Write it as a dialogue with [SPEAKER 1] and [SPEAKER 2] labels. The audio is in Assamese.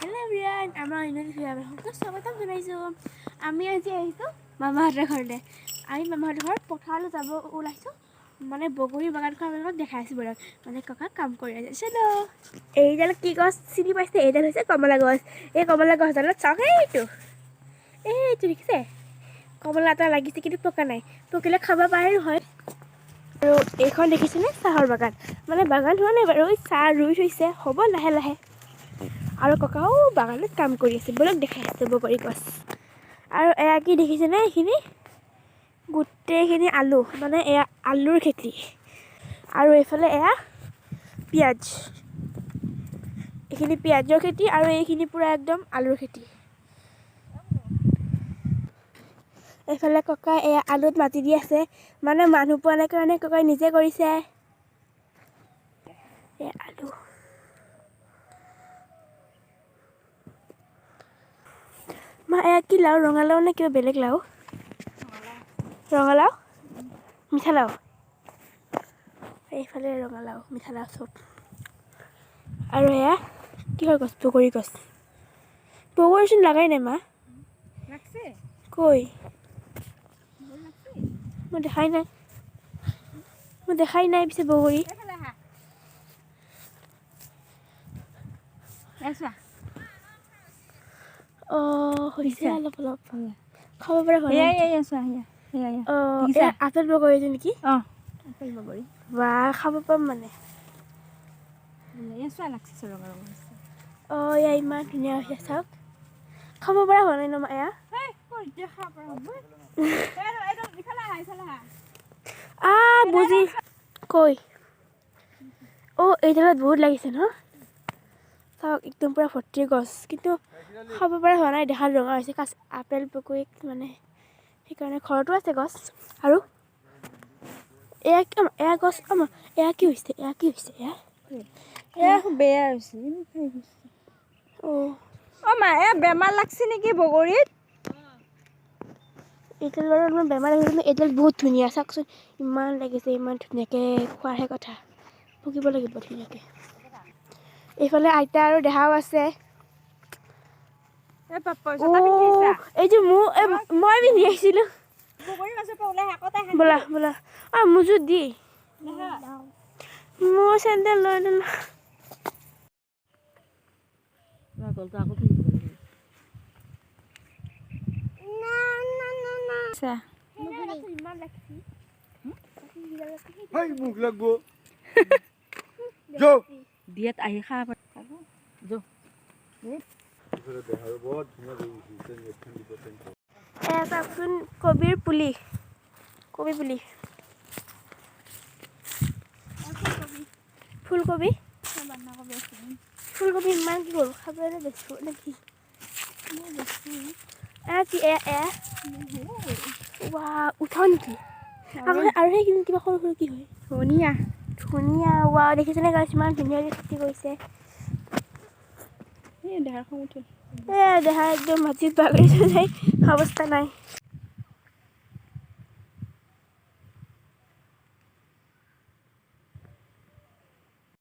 [SPEAKER 1] হেল্ল' এভৰিৱান, আমাৰ স্বাগতম জনাইছোঁ। আমি আজি আহিছোঁ মামাহঁতৰ ঘৰলৈ। আমি মামাহঁতৰ ঘৰত পথাৰলৈ যাব ওলাইছোঁ। মানে বগৰী বাগানখন আমাক দেখাইছোঁ বাৰু, মানে ককাক কাম কৰি আছে। চলো। এইডাল কি গছ চিনি পাইছে? এইডাল হৈছে কমলা গছ। এই কমলা গছডালত চাওক, এইটো দেখিছে? কমলা এটা লাগিছে কিন্তু পকা নাই। পকিলে খাব পাৰে নহয়। আৰু এইখন দেখিছেনে? চাহৰ বাগান। মানে বাগান হোৱা নাই বাৰু, চাহ ৰুই থৈছে, হ'ব লাহে লাহে। আৰু ককাও বাগানত কাম কৰি আছে, বলক দেখাই আছে বগৰী গছ। আৰু এয়া কি দেখিছেনে? এইখিনি গোটেইখিনি আলু, মানে এয়া আলুৰ খেতি। আৰু এইফালে এয়া পিঁয়াজ, এইখিনি পিঁয়াজৰ খেতি, আৰু এইখিনি পূৰা একদম আলুৰ খেতি। এইফালে ককাই এয়া আলুত মাটি দি আছে, মানে মানুহ পোৱা নাই কাৰণে ককাই নিজে কৰিছে। এয়া আলু। মা এয়া কি লাও? ৰঙালাও নে কিবা বেলেগ লাও? ৰঙালাও, মিঠালাও। এইফালে ৰঙালাও, মিঠালাও চব। আৰু এয়া কিহৰ গছ? বগৰী গছ। বগৰীচোন লাগাই নাই মা। কৈ মই দেখাই নাই, পিছে বগৰী। অঁ, হৈছে অলপ অলপ খাব পৰা হোৱা নাই। অঁ, আপেল বগৰীটো নেকি? বা খাব পাম মানে। অঁ, এয়া ইমান ধুনীয়া হৈছে চাওক। খাব পৰা হোৱা নাই ন এয়া। বুজি কৈ। অঁ, এইডালত বহুত লাগিছে ন? চাওক একদম পূৰা ভৰ্তি গছ, কিন্তু খাব পৰা হোৱা নাই। দেখাত ৰঙা হৈছে, আপেল বগৰী মানে সেইকাৰণে। ঘৰতো আছে গছ। আৰু এয়া গছ আমাৰ এয়া কি হৈছে?
[SPEAKER 2] এয়া বেয়া হৈছে।
[SPEAKER 1] অঁ,
[SPEAKER 2] মা এয়া বেমাৰ লাগছে নেকি বগৰীত?
[SPEAKER 1] এইডাল বাৰু অলপমান বেমাৰ লাগিছে, কিন্তু এইডাল বহুত ধুনীয়া চাওকচোন। ইমান লাগিছে, ইমান ধুনীয়াকৈ খোৱাৰহে কথা। পকিব লাগিব ধুনীয়াকৈ। এইফালে আইতা আৰু দেহাও আছে। এইটো মই পিন্ধি আহিছিলোঁ। ব'লা ব'লা। অঁ, মোৰযোৰ দি মোৰ চেণ্ডেল লৈ ল'লা।
[SPEAKER 2] দিয়াত আহি খাব
[SPEAKER 1] চাওকচোন কবিৰ পুলি, কবি পুলি। ফুলকবি, ফুলকবি ইমান কি কৰোঁ? খাবলৈ বেচোঁ নে কি? উঠাও নেকি? আৰু সেইখিনি কিবা সৰু সৰু কি হয়?
[SPEAKER 2] ধনিয়া।
[SPEAKER 1] ধুনীয়া। দেখিছেনে গাইছ, ইমান ধুনীয়াকৈ খেতি কৰিছে। দেহা একদম মাটিত বাগৰি যায়, অৱস্থা নাই।